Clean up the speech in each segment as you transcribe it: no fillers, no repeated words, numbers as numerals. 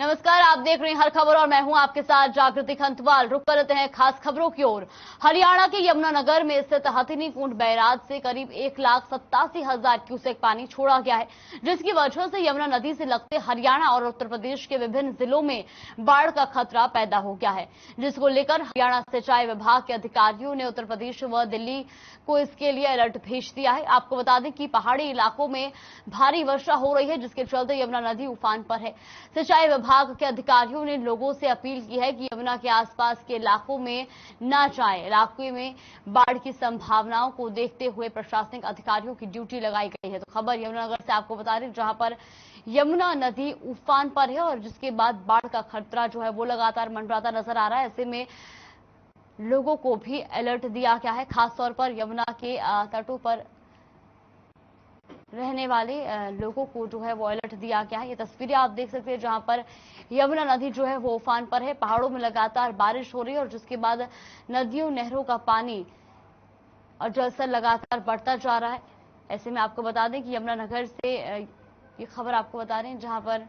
नमस्कार, आप देख रहे हैं हर खबर और मैं हूं आपके साथ जागृति खंतवाल। रुक करते हैं खास खबरों की ओर। हरियाणा के यमुनानगर में स्थित हथिनी कुंड बैराज से करीब 1,87,000 क्यूसेक पानी छोड़ा गया है, जिसकी वजह से यमुना नदी से लगते हरियाणा और उत्तर प्रदेश के विभिन्न जिलों में बाढ़ का खतरा पैदा हो गया है, जिसको लेकर हरियाणा सिंचाई विभाग के अधिकारियों ने उत्तर प्रदेश व दिल्ली को इसके लिए अलर्ट भेज दिया है। आपको बता दें कि पहाड़ी इलाकों में भारी वर्षा हो रही है, जिसके चलते यमुना नदी उफान पर है। सिंचाई विभाग के अधिकारियों ने लोगों से अपील की है कि यमुना के आसपास के इलाकों में न जाएं। इलाके में बाढ़ की संभावनाओं को देखते हुए प्रशासनिक अधिकारियों की ड्यूटी लगाई गई है। तो खबर यमुनानगर से आपको बता दें, जहां पर यमुना नदी उफान पर है और जिसके बाद बाढ़ का खतरा जो है वो लगातार मंडराता नजर आ रहा है। ऐसे में लोगों को भी अलर्ट दिया गया है, खासतौर पर यमुना के तटों पर रहने वाले लोगों को जो है वो अलर्ट दिया गया है। ये तस्वीरें आप देख सकते हैं, जहां पर यमुना नदी जो है वो उफान पर है। पहाड़ों में लगातार बारिश हो रही है और जिसके बाद नदियों नहरों का पानी और जलस्तर लगातार बढ़ता जा रहा है। ऐसे में आपको बता दें कि यमुनानगर से ये खबर आपको बता रहे हैं, जहां पर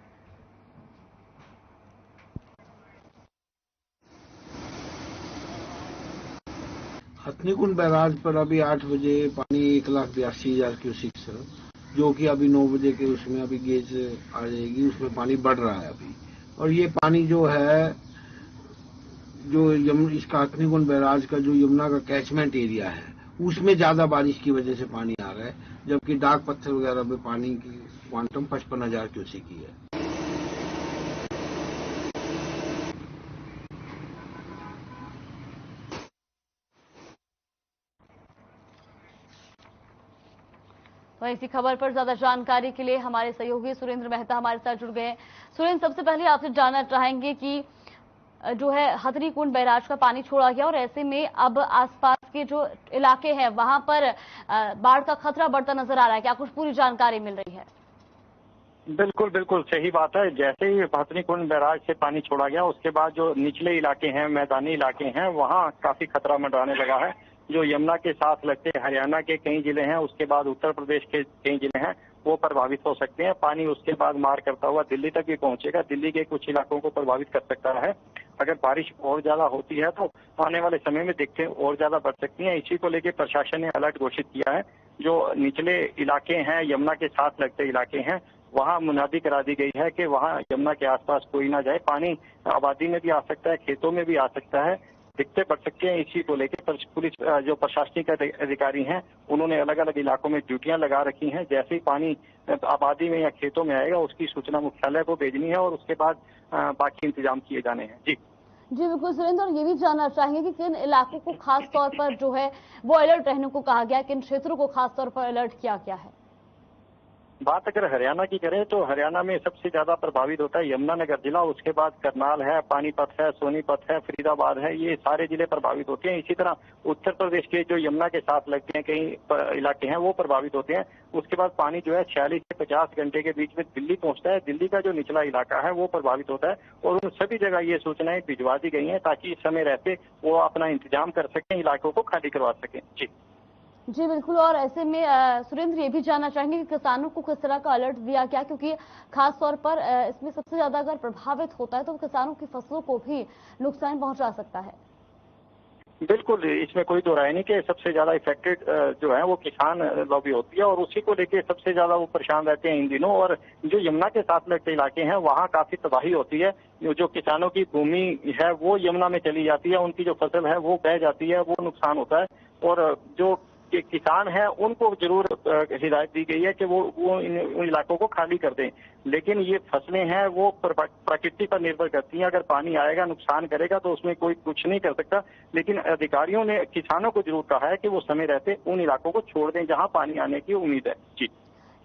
हथिनी कुंड बैराज पर अभी 8 बजे पानी 1,82,000 क्यूसेक, जो कि अभी 9 बजे के उसमें अभी गेज आ जाएगी, उसमें पानी बढ़ रहा है अभी। और ये पानी जो है, जो इसका हथिनी कुंड बैराज का जो यमुना का कैचमेंट एरिया है, उसमें ज्यादा बारिश की वजह से पानी आ रहा है, जबकि डाक पत्थर वगैरह में पानी की क्वांटम 55,000 क्यूसेक की है। तो इसी खबर पर ज्यादा जानकारी के लिए हमारे सहयोगी सुरेंद्र मेहता हमारे साथ जुड़ गए हैं। सुरेंद्र, सबसे पहले आपसे जानना चाहेंगे कि जो है हथिनी कुंड बैराज का पानी छोड़ा गया और ऐसे में अब आसपास के जो इलाके हैं वहां पर बाढ़ का खतरा बढ़ता नजर आ रहा है। क्या कुछ पूरी जानकारी मिल रही है? बिल्कुल बिल्कुल सही बात है। जैसे ही हथिनी कुंड बैराज से पानी छोड़ा गया, उसके बाद जो निचले इलाके हैं, मैदानी इलाके हैं, वहाँ काफी खतरा मंडराने लगा है। जो यमुना के साथ लगते हरियाणा के कई जिले हैं, उसके बाद उत्तर प्रदेश के कई जिले हैं, वो प्रभावित हो सकते हैं। पानी उसके बाद मार करता हुआ दिल्ली तक भी पहुंचेगा। दिल्ली के कुछ इलाकों को प्रभावित कर सकता है। अगर बारिश और ज्यादा होती है तो आने वाले समय में दिक्कतें और ज्यादा बढ़ सकती हैं। इसी को लेकर प्रशासन ने अलर्ट घोषित किया है। जो निचले इलाके हैं, यमुना के साथ लगते इलाके हैं, वहाँ मुनादी करा दी गई है कि वहाँ यमुना के आसपास कोई ना जाए। पानी आबादी में भी आ सकता है, खेतों में भी आ सकता है, दिक्कतें बढ़ सकती हैं। इसी को लेकर पुलिस जो प्रशासनिक अधिकारी हैं, उन्होंने अलग अलग इलाकों में ड्यूटियां लगा रखी हैं। जैसे ही पानी आबादी में या खेतों में आएगा, उसकी सूचना मुख्यालय को भेजनी है और उसके बाद बाकी इंतजाम किए जाने हैं। जी बिल्कुल सुरेंद्र, और ये भी जानना चाहेंगे कि किन इलाकों को खास तौर पर जो है वो अलर्ट रहने को कहा गया है, किन क्षेत्रों को खास तौर पर अलर्ट किया गया है? बात अगर हरियाणा की करें तो हरियाणा में सबसे ज्यादा प्रभावित होता है यमुनानगर जिला, उसके बाद करनाल है, पानीपत है, सोनीपत है, फरीदाबाद है, ये सारे जिले प्रभावित होते हैं। इसी तरह उत्तर प्रदेश के जो यमुना के साथ लगते हैं कई इलाके हैं, वो प्रभावित होते हैं। उसके बाद पानी जो है 46 से 50 घंटे के बीच में दिल्ली पहुंचता है। दिल्ली का जो निचला इलाका है वो प्रभावित होता है और उन सभी जगह ये सूचनाएं भिजवा दी गई हैं ताकि इस समय रहते वो अपना इंतजाम कर सकें, इलाकों को खाली करवा सकें। जी बिल्कुल, और ऐसे में सुरेंद्र ये भी जानना चाहेंगे कि किसानों को किस तरह का अलर्ट दिया गया, क्योंकि खास तौर पर इसमें सबसे ज्यादा अगर प्रभावित होता है तो किसानों की फसलों को भी नुकसान पहुंचा सकता है। बिल्कुल, इसमें कोई दो राय नहीं कि सबसे ज्यादा इफेक्टेड जो है वो किसान लॉबी होती है और उसी को लेके सबसे ज्यादा वो परेशान रहते हैं इन दिनों। और जो यमुना के साथ लगते इलाके हैं, वहाँ काफी तबाही होती है। जो किसानों की भूमि है वो यमुना में चली जाती है, उनकी जो फसल है वो बह जाती है, वो नुकसान होता है। और जो किसान हैं उनको जरूर हिदायत दी गई है कि वो उन इलाकों को खाली कर दें। लेकिन ये फसलें हैं वो प्रकृति पर निर्भर करती हैं। अगर पानी आएगा नुकसान करेगा तो उसमें कोई कुछ नहीं कर सकता। लेकिन अधिकारियों ने किसानों को जरूर कहा है कि वो समय रहते उन इलाकों को छोड़ दें जहां पानी आने की उम्मीद है। जी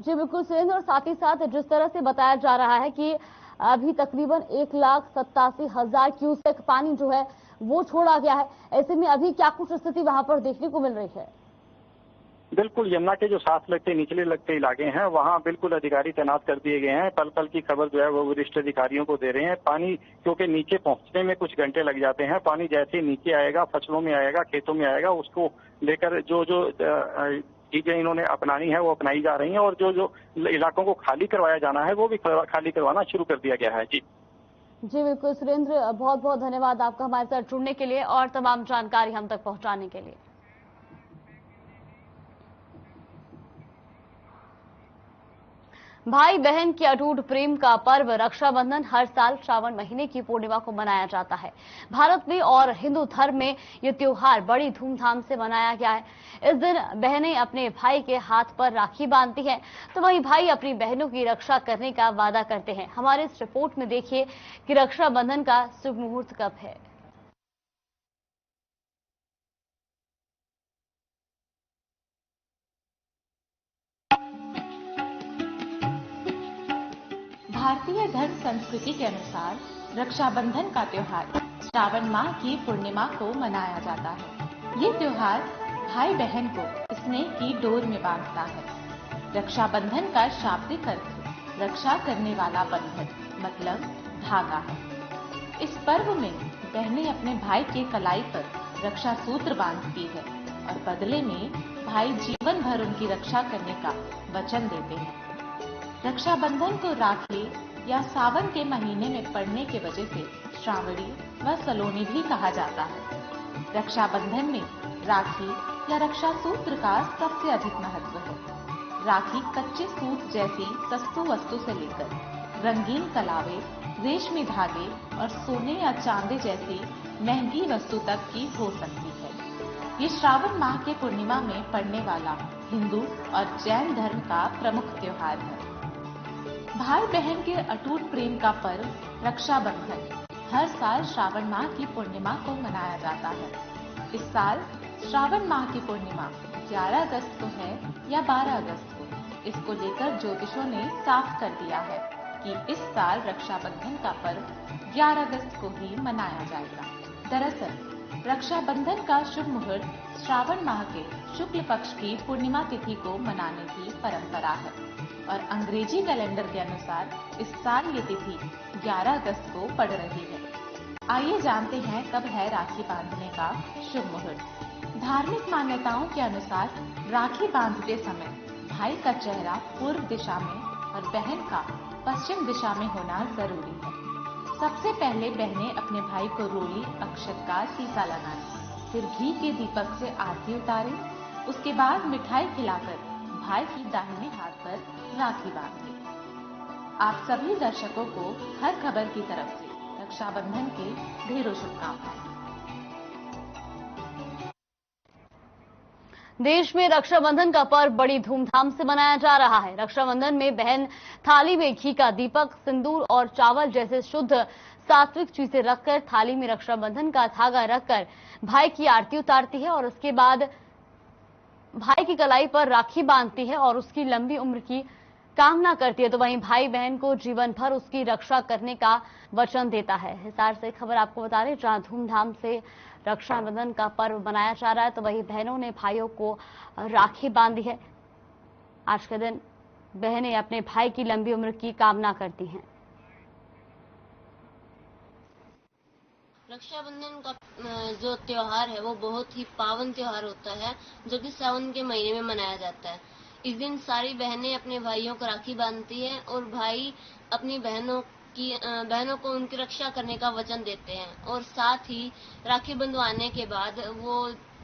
बिल्कुल सुरेंद्र, और साथ ही साथ जिस तरह से बताया जा रहा है कि अभी तकरीबन 1,87,000 क्यूसेक पानी जो है वो छोड़ा गया है, ऐसे में अभी क्या कुछ स्थिति वहां पर देखने को मिल रही है? बिल्कुल, यमुना के जो साथ लगते निचले लगते इलाके हैं, वहाँ बिल्कुल अधिकारी तैनात कर दिए गए हैं। पल पल की खबर जो है वो वरिष्ठ अधिकारियों को दे रहे हैं। पानी क्योंकि नीचे पहुंचने में कुछ घंटे लग जाते हैं, पानी जैसे नीचे आएगा, फसलों में आएगा, खेतों में आएगा, उसको लेकर जो चीजें इन्होंने अपनानी है वो अपनाई जा रही हैं और जो इलाकों को खाली करवाया जाना है वो भी खाली करवाना शुरू कर दिया गया है। जी बिल्कुल सुरेंद्र, बहुत बहुत धन्यवाद आपका हमारे साथ जुड़ने के लिए और तमाम जानकारी हम तक पहुंचाने के लिए। भाई बहन के अटूट प्रेम का पर्व रक्षाबंधन हर साल श्रावण महीने की पूर्णिमा को मनाया जाता है। भारत में और हिंदू धर्म में यह त्योहार बड़ी धूमधाम से मनाया गया है। इस दिन बहनें अपने भाई के हाथ पर राखी बांधती हैं, तो वहीं भाई अपनी बहनों की रक्षा करने का वादा करते हैं। हमारे इस रिपोर्ट में देखिए कि रक्षाबंधन का शुभ मुहूर्त कब है। भारतीय धर्म संस्कृति के अनुसार रक्षाबंधन का त्योहार श्रावण माह की पूर्णिमा को मनाया जाता है। ये त्योहार भाई बहन को स्नेह की डोर में बांधता है। रक्षाबंधन का शाब्दिक अर्थ रक्षा करने वाला बंधन मतलब धागा है। इस पर्व में बहनें अपने भाई के कलाई पर रक्षा सूत्र बांधती है और बदले में भाई जीवन भर उनकी रक्षा करने का वचन देते हैं। रक्षाबंधन को राखी या सावन के महीने में पड़ने के वजह से श्रावणी व सलोनी भी कहा जाता है। रक्षाबंधन में राखी या रक्षा सूत्र का सबसे अधिक महत्व है। राखी कच्चे सूत जैसी सस्तु वस्तु से लेकर रंगीन कलावे, रेशमी धागे और सोने या चांदी जैसी महंगी वस्तु तक की हो सकती है। ये श्रावण माह के पूर्णिमा में पड़ने वाला हिंदू और जैन धर्म का प्रमुख त्योहार है। भाई बहन के अटूट प्रेम का पर्व रक्षाबंधन हर साल श्रावण माह की पूर्णिमा को मनाया जाता है। इस साल श्रावण माह की पूर्णिमा 11 अगस्त को है या 12 अगस्त को। इसको लेकर ज्योतिषों ने साफ कर दिया है कि इस साल रक्षाबंधन का पर्व 11 अगस्त को ही मनाया जाएगा। दरअसल रक्षाबंधन का शुभ मुहूर्त श्रावण माह के शुक्ल पक्ष की पूर्णिमा तिथि को मनाने की परंपरा है और अंग्रेजी कैलेंडर के अनुसार इस साल ये तिथि 11 अगस्त को पड़ रही है। आइए जानते हैं कब है राखी बांधने का शुभ मुहूर्त। धार्मिक मान्यताओं के अनुसार राखी बांधते समय भाई का चेहरा पूर्व दिशा में और बहन का पश्चिम दिशा में होना जरूरी है। सबसे पहले बहनें अपने भाई को रोली अक्षत का टीका लगाएं, फिर घी के दीपक से आरती उतारें, उसके बाद मिठाई खिलाकर भाई की दाहिने हाथ पर राखी बांधें। आप सभी दर्शकों को हर खबर की तरफ से रक्षाबंधन की ढेरों शुभकामनाएं। देश में रक्षाबंधन का पर्व बड़ी धूमधाम से मनाया जा रहा है। रक्षाबंधन में बहन थाली में घी का दीपक, सिंदूर और चावल जैसे शुद्ध सात्विक चीजें रखकर थाली में रक्षाबंधन का धागा रखकर भाई की आरती उतारती है और उसके बाद भाई की कलाई पर राखी बांधती है और उसकी लंबी उम्र की कामना करती है। तो वहीं भाई बहन को जीवन भर उसकी रक्षा करने का वचन देता है। हिसार से खबर आपको बता दें, जहां धूमधाम से रक्षाबंधन का पर्व मनाया जा रहा है, तो वहीं बहनों ने भाइयों को राखी बांधी है। आज के दिन बहनें अपने भाई की लंबी उम्र की कामना करती हैं। रक्षाबंधन का जो त्योहार है वो बहुत ही पावन त्योहार होता है, जो कि सावन के महीने में मनाया जाता है। इस दिन सारी बहनें अपने भाइयों को राखी बांधती हैं और भाई अपनी बहनों को उनकी रक्षा करने का वचन देते हैं और साथ ही राखी बंधवाने के बाद वो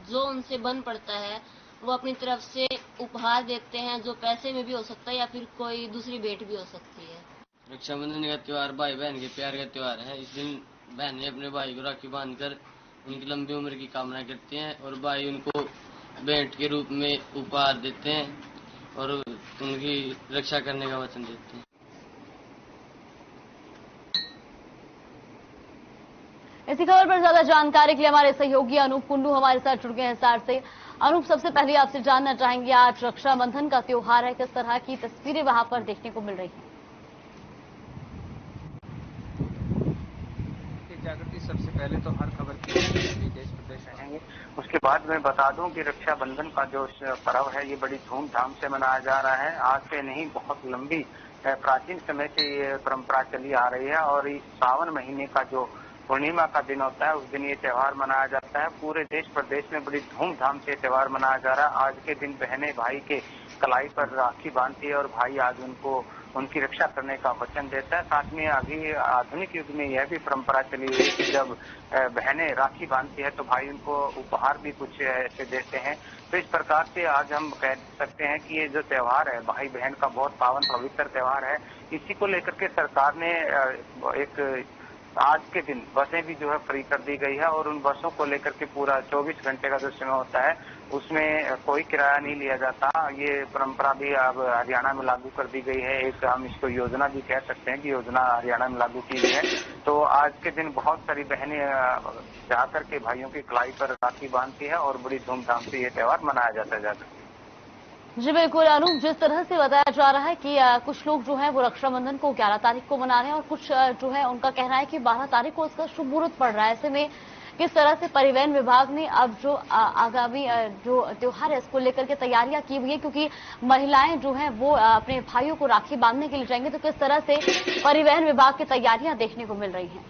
जो उनसे बन पड़ता है वो अपनी तरफ से उपहार देते हैं, जो पैसे में भी हो सकता है या फिर कोई दूसरी भेंट भी हो सकती है। रक्षाबंधन का त्योहार भाई बहन के प्यार का त्योहार है। इस दिन बहनें अपने भाई को राखी बांधकर उनकी लंबी उम्र की कामना करती हैं और भाई उनको भेंट के रूप में उपहार देते हैं और उनकी रक्षा करने का वचन देते हैं। इसी खबर पर ज्यादा जानकारी के लिए हमारे सहयोगी अनूप कुंडू हमारे साथ जुड़ गए हैं हिसार से। अनूप, सबसे पहले आपसे जानना चाहेंगे, आज रक्षाबंधन का त्योहार है, किस तरह की तस्वीरें वहां पर देखने को मिल रही हैं? जागृति, सबसे पहले तो हर खबर के लिए देश प्रदेश रहेंगे। उसके बाद मैं बता दूं कि रक्षाबंधन का जो पर्व है ये बड़ी धूमधाम से मनाया जा रहा है। आज से नहीं, बहुत लंबी प्राचीन समय से ये परंपरा चली आ रही है और इस सावन महीने का जो पूर्णिमा का दिन होता है उस दिन ये त्योहार मनाया जाता है। पूरे देश प्रदेश में बड़ी धूमधाम से त्योहार मनाया जा रहा है। आज के दिन बहनें भाई के कलाई पर राखी बांधती है और भाई आज उनको उनकी रक्षा करने का वचन देता है। साथ में अभी आधुनिक युग में यह भी परंपरा चली हुई है कि जब बहनें राखी बांधती है तो भाई उनको उपहार भी कुछ ऐसे देते हैं। तो इस प्रकार से आज हम कह सकते हैं कि ये जो त्योहार है भाई बहन का बहुत पावन पवित्र त्योहार है। इसी को लेकर के सरकार ने एक आज के दिन बसें भी जो है फ्री कर दी गई है और उन बसों को लेकर के पूरा 24 घंटे का जो समय होता है उसमें कोई किराया नहीं लिया जाता। ये परंपरा भी अब हरियाणा में लागू कर दी गई है। एक हम इसको योजना भी कह सकते हैं कि योजना हरियाणा में लागू की गई है। तो आज के दिन बहुत सारी बहनें जाकर के भाइयों की कलाई पर राखी बांधती है और बड़ी धूमधाम से ये त्योहार मनाया जाता है। जाकर जी बिल्कुल अनूप, जिस तरह से बताया जा रहा है कि कुछ लोग जो है वो रक्षाबंधन को 11 तारीख को मना रहे हैं और कुछ जो है उनका कहना है कि 12 तारीख को उसका शुभ मुहूर्त पड़ रहा है। ऐसे में किस तरह से परिवहन विभाग ने अब जो आगामी जो त्योहार है इसको लेकर के तैयारियां की हुई है, क्योंकि महिलाएं जो है वो अपने भाइयों को राखी बांधने के लिए जाएंगे, तो किस तरह से परिवहन विभाग की तैयारियां देखने को मिल रही हैं?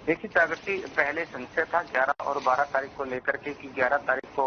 देखिए जागृति, पहले संशय था 11 और 12 तारीख को लेकर के कि 11 तारीख को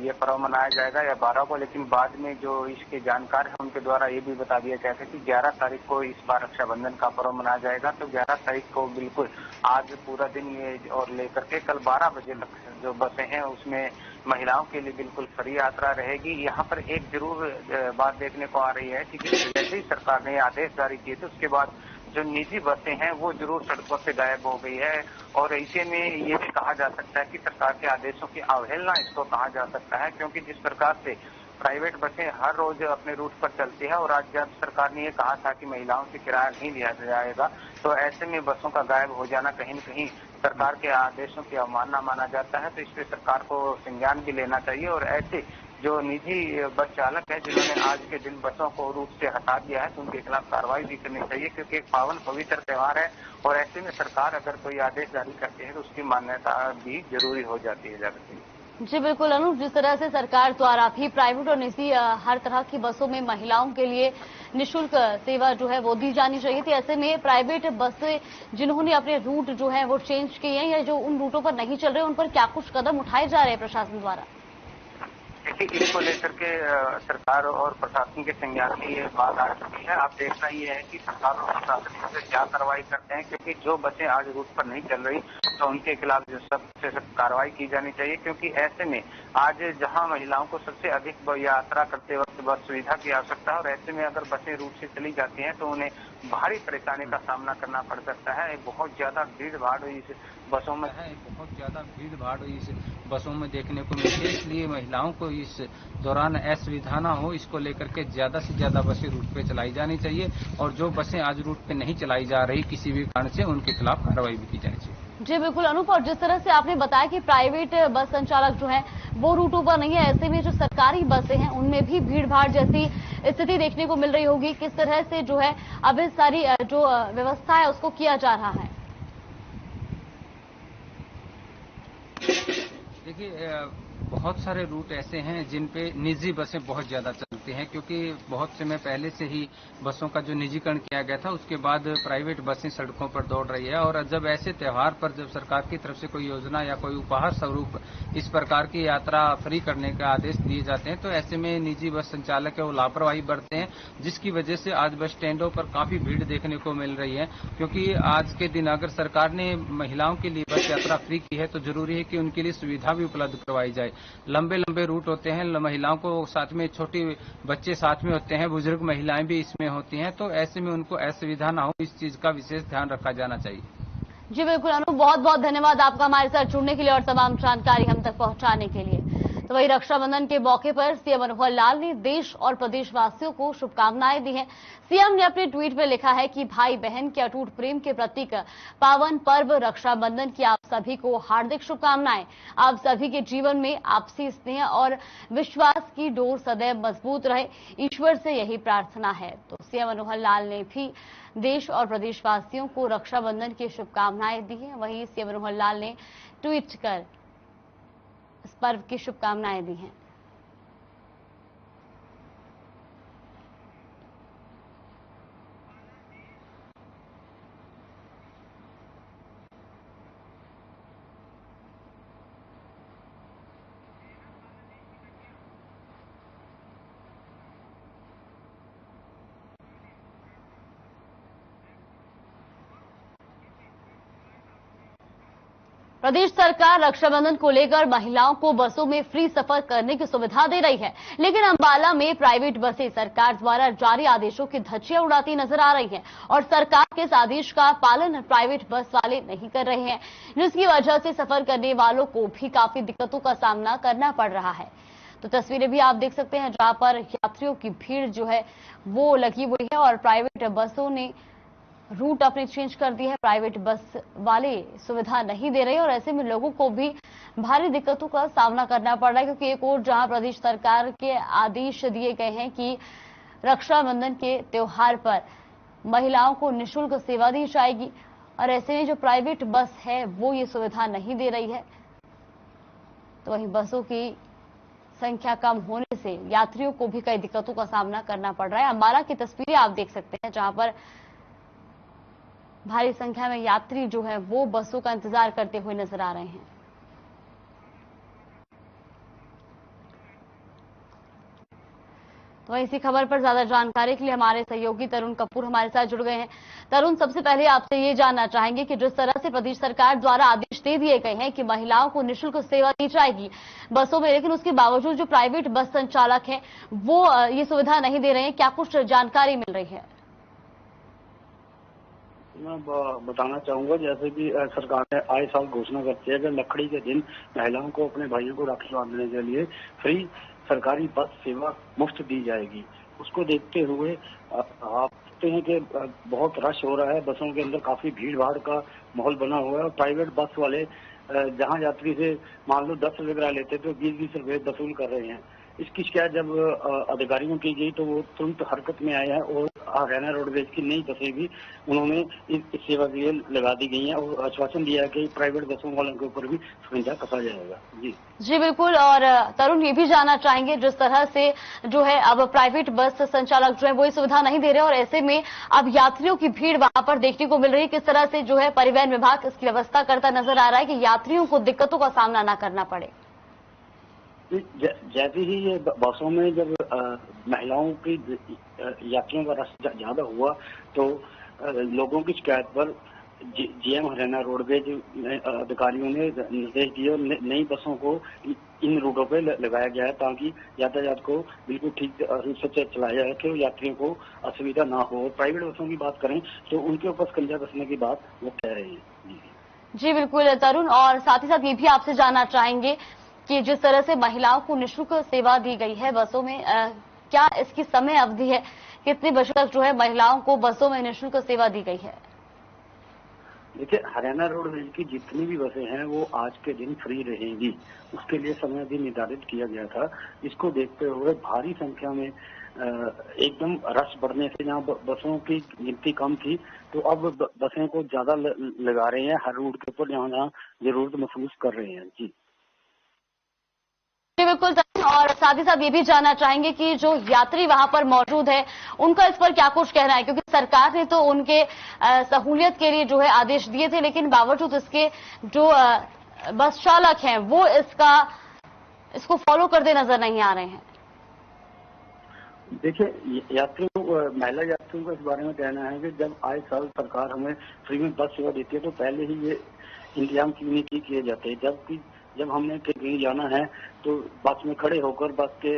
ये पर्व मनाया जाएगा या 12 को, लेकिन बाद में जो इसके जानकार हैं उनके द्वारा ये भी बता दिया गया था कि 11 तारीख को इस बार रक्षाबंधन का पर्व मनाया जाएगा। तो 11 तारीख को बिल्कुल आज पूरा दिन ये और लेकर के कल 12 बजे तक जो बसें हैं उसमें महिलाओं के लिए बिल्कुल फ्री यात्रा रहेगी। यहाँ पर एक जरूर बात देखने को आ रही है कि जैसे ही सरकार ने आदेश जारी किए थे उसके बाद जो निजी बसें हैं वो जरूर सड़कों से गायब हो गई है और ऐसे में ये भी कहा जा सकता है कि सरकार के आदेशों की अवहेलना इसको कहा जा सकता है, क्योंकि जिस प्रकार से प्राइवेट बसें हर रोज अपने रूट पर चलती है और आज जब सरकार ने ये कहा था कि महिलाओं से किराया नहीं लिया जाएगा, तो ऐसे में बसों का गायब हो जाना कहीं न कहीं सरकार के आदेशों की अवमानना माना जाता है। तो इस पे सरकार को संज्ञान भी लेना चाहिए और ऐसे जो निजी बस चालक है जिन्होंने आज के दिन बसों को रूट से हटा दिया है तो उनके खिलाफ कार्रवाई भी करनी चाहिए, क्योंकि एक पावन पवित्र त्योहार है और ऐसे में सरकार अगर कोई आदेश जारी करती है तो उसकी मान्यता भी जरूरी हो जाती है। जाती जी बिल्कुल अनूप, जिस तरह से सरकार द्वारा भी प्राइवेट और निजी हर तरह की बसों में महिलाओं के लिए निशुल्क सेवा जो है वो दी जानी चाहिए थी, ऐसे में प्राइवेट बसें जिन्होंने अपने रूट जो है वो चेंज किए हैं या जो उन रूटों पर नहीं चल रहे उन पर क्या कुछ कदम उठाए जा रहे हैं प्रशासन द्वारा? देखिए, इसको लेकर के सरकार और प्रशासन के संज्ञान में ये बात आ चुकी है। आप देखना ये है कि सरकार और प्रशासन से क्या कार्रवाई करते हैं, क्योंकि जो बसें आज रूट पर नहीं चल रही तो उनके खिलाफ जो सबसे सख्त कार्रवाई की जानी चाहिए, क्योंकि ऐसे में आज जहां महिलाओं को सबसे अधिक यात्रा करते वक्त बस सुविधा की आवश्यकता है और ऐसे में अगर बसें रूट से चली जाती हैं तो उन्हें भारी परेशानी का सामना करना पड़ सकता है। बहुत ज्यादा भीड़ भाड़ इस बसों में है, बहुत ज्यादा भीड़ भाड़ इस बसों में देखने को मिलती है, इसलिए महिलाओं को इस दौरान असुविधा न हो, इसको लेकर के ज्यादा से ज्यादा बसें रूट पे चलाई जानी चाहिए और जो बसें आज रूट पे नहीं चलाई जा रही किसी भी कारण से उनके खिलाफ कार्रवाई भी की जानी चाहिए। जी बिल्कुल अनूप, और जिस तरह से आपने बताया कि प्राइवेट बस संचालक जो है वो रूटों पर नहीं है, ऐसे में जो सरकारी बसें हैं उनमें भी भीड़ भाड़ जैसी स्थिति देखने को मिल रही होगी, किस तरह से जो है अब इस सारी जो व्यवस्था है उसको किया जा रहा है? देखिए, बहुत सारे रूट ऐसे हैं जिन पे निजी बसें बहुत ज्यादा चलती हैं, क्योंकि बहुत समय पहले से ही बसों का जो निजीकरण किया गया था उसके बाद प्राइवेट बसें सड़कों पर दौड़ रही है और जब ऐसे त्योहार पर जब सरकार की तरफ से कोई योजना या कोई उपहार स्वरूप इस प्रकार की यात्रा फ्री करने का आदेश दिए जाते हैं तो ऐसे में निजी बस संचालक है वो लापरवाही बरतते हैं, जिसकी वजह से आज बस स्टैंडों पर काफी भीड़ देखने को मिल रही है। क्योंकि आज के दिन अगर सरकार ने महिलाओं के लिए बस यात्रा फ्री की है तो जरूरी है कि उनके लिए सुविधा भी उपलब्ध करवाई जाए। लंबे लंबे रूट होते हैं, महिलाओं को साथ में छोटे बच्चे साथ में होते हैं, बुजुर्ग महिलाएं भी इसमें होती हैं, तो ऐसे में उनको असुविधा ना हो इस चीज का विशेष ध्यान रखा जाना चाहिए। जी बिल्कुल अनूप, बहुत बहुत धन्यवाद आपका हमारे साथ जुड़ने के लिए और तमाम जानकारी हम तक पहुंचाने के लिए। तो वही रक्षाबंधन के मौके पर सीएम मनोहर लाल ने देश और प्रदेशवासियों को शुभकामनाएं दी हैं। सीएम ने अपने ट्वीट में लिखा है कि भाई बहन के अटूट प्रेम के प्रतीक पावन पर्व रक्षाबंधन की आप सभी को हार्दिक शुभकामनाएं। आप सभी के जीवन में आपसी स्नेह और विश्वास की डोर सदैव मजबूत रहे, ईश्वर से यही प्रार्थना है। तो सीएम मनोहर लाल ने भी देश और प्रदेशवासियों को रक्षाबंधन की शुभकामनाएं दी हैं। वहीं सीएम मनोहर लाल ने ट्वीट कर इस पर्व की शुभकामनाएं दी हैं। प्रदेश सरकार रक्षाबंधन को लेकर महिलाओं को बसों में फ्री सफर करने की सुविधा दे रही है, लेकिन अंबाला में प्राइवेट बसें सरकार द्वारा जारी आदेशों की धज्जियां उड़ाती नजर आ रही हैं और सरकार के इस आदेश का पालन प्राइवेट बस वाले नहीं कर रहे हैं, जिसकी वजह से सफर करने वालों को भी काफी दिक्कतों का सामना करना पड़ रहा है। तो तस्वीरें भी आप देख सकते हैं जहां पर यात्रियों की भीड़ जो है वो लगी हुई है और प्राइवेट बसों ने रूट अपने चेंज कर दी है। प्राइवेट बस वाले सुविधा नहीं दे रहे और ऐसे में लोगों को भी भारी दिक्कतों का सामना करना पड़ रहा है, क्योंकि एक और जहां प्रदेश सरकार के आदेश दिए गए हैं कि रक्षाबंधन के त्योहार पर महिलाओं को निःशुल्क सेवा दी जाएगी और ऐसे में जो प्राइवेट बस है वो ये सुविधा नहीं दे रही है, तो वहीं बसों की संख्या कम होने से यात्रियों को भी कई दिक्कतों का सामना करना पड़ रहा है। अंबाला की तस्वीरें आप देख सकते हैं जहां पर भारी संख्या में यात्री जो है वो बसों का इंतजार करते हुए नजर आ रहे हैं। तो इसी खबर पर ज्यादा जानकारी के लिए हमारे सहयोगी तरुण कपूर हमारे साथ जुड़ गए हैं। तरुण, सबसे पहले आपसे ये जानना चाहेंगे कि जिस तरह से प्रदेश सरकार द्वारा आदेश दे दिए गए हैं कि महिलाओं को निःशुल्क सेवा दी जाएगी बसों में, लेकिन उसके बावजूद जो प्राइवेट बस संचालक हैं वो ये सुविधा नहीं दे रहे हैं, क्या कुछ जानकारी मिल रही है? मैं बताना चाहूंगा, जैसे कि सरकार ने आए साल घोषणा करती है कि लकड़ी के दिन महिलाओं को अपने भाइयों को राखी बांधने के लिए फ्री सरकारी बस सेवा मुफ्त दी जाएगी। उसको देखते हुए आप देखते हैं कि बहुत रश हो रहा है, बसों के अंदर काफी भीड़ भाड़ का माहौल बना हुआ है और प्राइवेट बस वाले जहां यात्री से मान लो 10 रुपये किराया लेते तो 20-20 रुपये वसूल कर रहे हैं। इसकी शिकायत जब अधिकारियों की गई तो वो तुरंत हरकत में आए हैं और हरियाणा रोडवेज की नई बसें भी उन्होंने इस सेवा के लिए लगा दी गई हैं और आश्वासन दिया है कि प्राइवेट बसों वालों के ऊपर भी शिकंजा कसा जाएगा। जी बिल्कुल। और तरुण, ये भी जानना चाहेंगे जिस तरह से जो है अब प्राइवेट बस संचालक जो है वो सुविधा नहीं दे रहे और ऐसे में अब यात्रियों की भीड़ वहां पर देखने को मिल रही है, किस तरह से जो है परिवहन विभाग इसकी व्यवस्था करता नजर आ रहा है कि यात्रियों को दिक्कतों का सामना न करना पड़े? जैसे ही ये बसों में जब महिलाओं की यात्रियों का रश ज्यादा हुआ तो लोगों की शिकायत पर जीएम हरियाणा रोडवेज अधिकारियों ने निर्देश दिए और नई बसों को इन रूटों पे लगाया गया है ताकि यातायात को बिल्कुल ठीक रूप से चलाया जाए कि यात्रियों को असुविधा ना हो। प्राइवेट बसों की बात करें तो उनके ऊपर शिकंजा कसने की बात वो कह रहे हैं। जी बिल्कुल तरुण, और साथ ही साथ ये भी आपसे जानना चाहेंगे कि जिस तरह से महिलाओं को निःशुल्क सेवा दी गई है बसों में, क्या इसकी समय अवधि है? कितने बजे तक जो है महिलाओं को बसों में निःशुल्क सेवा दी गई है? देखिए, हरियाणा रोडवेज की जितनी भी बसें हैं वो आज के दिन फ्री रहेंगी, उसके लिए समय भी निर्धारित किया गया था। इसको देखते हुए भारी संख्या में एकदम रश बढ़ने से जहाँ बसों की गिनती कम थी तो अब बसें को ज्यादा लगा रहे हैं हर रूट के ऊपर जहाँ जहाँ जरूरत महसूस कर रहे हैं। जी बिल्कुल। और साथ ही साथ ये भी जानना चाहेंगे कि जो यात्री वहां पर मौजूद है उनका इस पर क्या कुछ कहना है, क्योंकि सरकार ने तो उनके सहूलियत के लिए जो है आदेश दिए थे, लेकिन बावजूद इसके जो बस चालक हैं वो इसको फॉलो करते नजर नहीं आ रहे हैं। देखिए, यात्रियों महिला यात्रियों का इस बारे में कहना है कि जब आए साल सरकार हमें फ्री में बस सेवा देती है तो पहले ही ये इंतजाम क्यों नहीं किए जाते, जबकि जब हमने कहीं जाना है तो बस में खड़े होकर बस के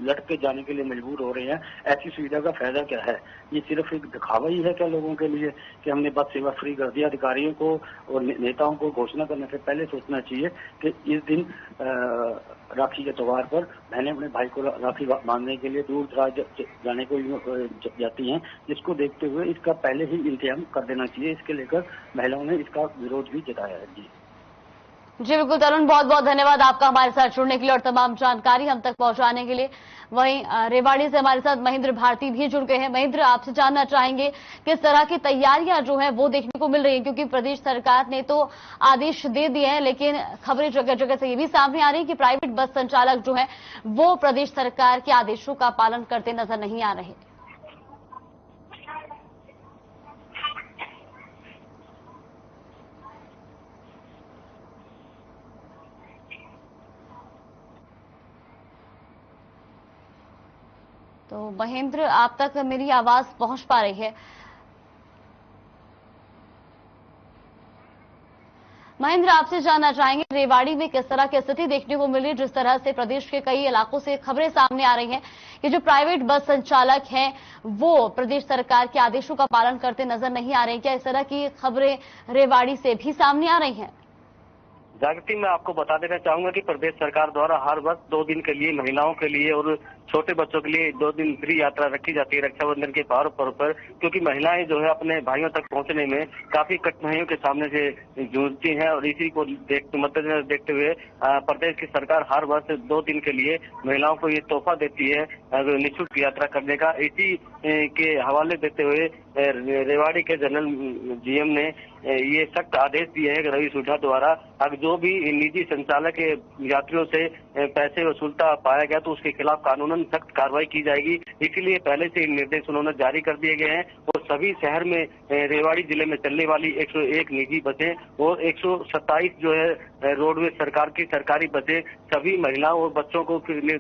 लटके जाने के लिए मजबूर हो रहे हैं। ऐसी सुविधा का फायदा क्या है? ये सिर्फ एक दिखावा ही है क्या लोगों के लिए कि हमने बस सेवा फ्री कर दिया? अधिकारियों को और नेताओं को घोषणा करने से पहले सोचना चाहिए कि इस दिन राखी के त्योहार पर बहनें अपने भाई को राखी बांधने के लिए दूर दराज जाने को जाती हैं, जिसको देखते हुए इसका पहले ही इंतजाम कर देना चाहिए। इसके लेकर महिलाओं ने इसका विरोध भी जताया है। जी बिल्कुल तरुण, बहुत बहुत धन्यवाद आपका हमारे साथ जुड़ने के लिए और तमाम जानकारी हम तक पहुंचाने के लिए। वहीं रेवाड़ी से हमारे साथ महेंद्र भारती भी जुड़ गए हैं। महेंद्र, आपसे जानना चाहेंगे किस तरह की तैयारियां जो है वो देखने को मिल रही है, क्योंकि प्रदेश सरकार ने तो आदेश दे दिए हैं लेकिन खबरें जगह जगह से ये भी सामने आ रही है कि प्राइवेट बस संचालक जो है वो प्रदेश सरकार के आदेशों का पालन करते नजर नहीं आ रहे। तो महेंद्र, आप तक मेरी आवाज पहुंच पा रही है? महेंद्र, आपसे जानना चाहेंगे रेवाड़ी में किस तरह की स्थिति देखने को मिली, जिस तरह से प्रदेश के कई इलाकों से खबरें सामने आ रही हैं कि जो प्राइवेट बस संचालक हैं वो प्रदेश सरकार के आदेशों का पालन करते नजर नहीं आ रहे हैं। क्या इस तरह की खबरें रेवाड़ी से भी सामने आ रही हैं? जागृति, मैं आपको बता देना चाहूंगा कि प्रदेश सरकार द्वारा हर वर्ष 2 दिन के लिए महिलाओं के लिए और छोटे बच्चों के लिए 2 दिन फ्री यात्रा रखी जाती है रक्षाबंधन के पर्व पर, क्योंकि महिलाएं जो है अपने भाइयों तक पहुंचने में काफी कठिनाइयों के सामने से जूझती हैं और इसी को मद्देनजर देखते हुए प्रदेश की सरकार हर वर्ष 2 दिन के लिए महिलाओं को ये तोहफा देती है निःशुल्क यात्रा करने का। इसी के हवाले देते हुए रेवाड़ी के जनरल जीएम ने ये सख्त आदेश दिए हैं रवि सुधा द्वारा, अगर जो भी निजी संचालक यात्रियों से पैसे वसूलता पाया गया तो उसके खिलाफ कानूनन सख्त कार्रवाई की जाएगी। इसलिए पहले से निर्देश उन्होंने जारी कर दिए गए हैं और सभी शहर में रेवाड़ी जिले में चलने वाली 101 निजी बसें और 127 जो है रोडवेज सरकार की सरकारी बसें सभी महिलाओं और बच्चों को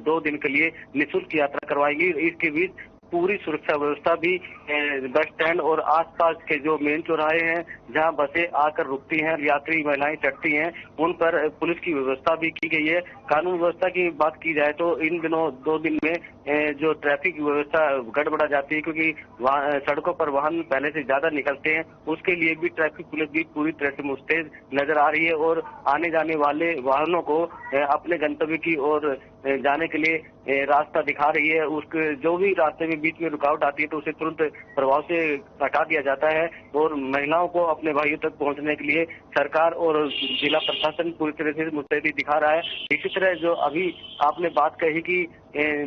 2 दिन के लिए निःशुल्क यात्रा करवाएंगी। इसके बीच पूरी सुरक्षा व्यवस्था भी बस स्टैंड और आसपास के जो मेन चौराहे हैं जहां बसें आकर रुकती हैं, यात्री महिलाएं चढ़ती हैं, उन पर पुलिस की व्यवस्था भी की गई है। कानून व्यवस्था की बात की जाए तो इन दिनों 2 दिन में जो ट्रैफिक व्यवस्था गड़बड़ा जाती है, क्योंकि सड़कों पर वाहन पहले से ज्यादा निकलते हैं, उसके लिए भी ट्रैफिक पुलिस भी पूरी तरह से मुस्तैद नजर आ रही है और आने जाने वाले वाहनों को अपने गंतव्य की ओर जाने के लिए रास्ता दिखा रही है। उसके जो भी रास्ते में बीच में रुकावट आती है तो उसे तुरंत प्रभाव से हटा दिया जाता है और महिलाओं को अपने भाइयों तक पहुंचने के लिए सरकार और जिला प्रशासन पूरी तरह से मुस्तैदी दिखा रहा है। इसी तरह जो अभी आपने बात कही कि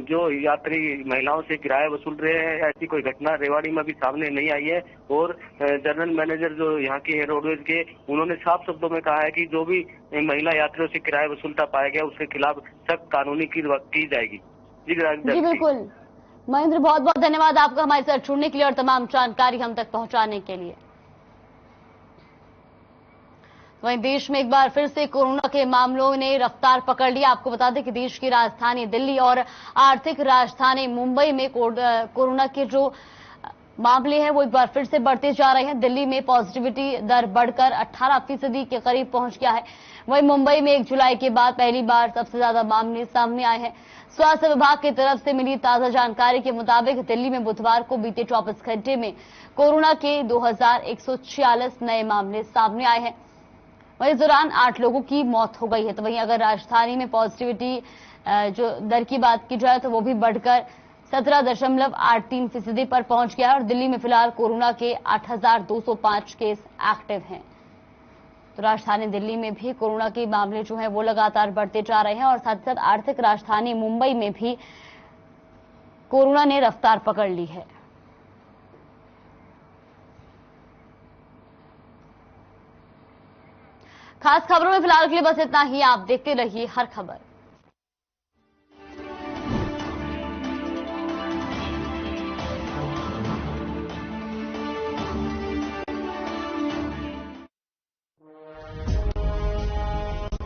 जो यात्री महिलाओं से किराया वसूल रहे हैं, ऐसी कोई घटना रेवाड़ी में भी सामने नहीं आई है और जनरल मैनेजर जो यहाँ के है रोडवेज के, उन्होंने साफ शब्दों में कहा है कि जो भी महिला यात्रियों से किराया वसूलता पाया गया उसके खिलाफ सख्त कानूनी की जाएगी। जी बिल्कुल महेंद्र, बहुत बहुत धन्यवाद आपका हमारे साथ जुड़ने के लिए और तमाम जानकारी हम तक पहुंचाने के लिए। वहीं देश में एक बार फिर से कोरोना के मामलों ने रफ्तार पकड़ लिया। आपको बता दें कि देश की राजधानी दिल्ली और आर्थिक राजधानी मुंबई में कोरोना के जो मामले हैं वो एक बार फिर से बढ़ते जा रहे हैं। दिल्ली में पॉजिटिविटी दर बढ़कर 18% के करीब पहुंच गया है। वहीं मुंबई में 1 जुलाई के बाद पहली बार सबसे ज्यादा मामले सामने आए हैं। स्वास्थ्य विभाग की तरफ से मिली ताजा जानकारी के मुताबिक दिल्ली में बुधवार को बीते 24 घंटे में कोरोना के 2146 नए मामले सामने आए हैं। वहीं इस दौरान 8 लोगों की मौत हो गई है। तो वहीं अगर राजधानी में पॉजिटिविटी जो दर की बात की जाए तो वो भी बढ़कर 17.83% पर पहुंच गया है और दिल्ली में फिलहाल कोरोना के 8,205 केस एक्टिव हैं। तो राजधानी दिल्ली में भी कोरोना के मामले जो हैं वो लगातार बढ़ते जा रहे हैं और साथ ही साथ आर्थिक राजधानी मुंबई में भी कोरोना ने रफ्तार पकड़ ली है। खास खबरों में फिलहाल के लिए बस इतना ही। आप देखते रहिए हर खबर।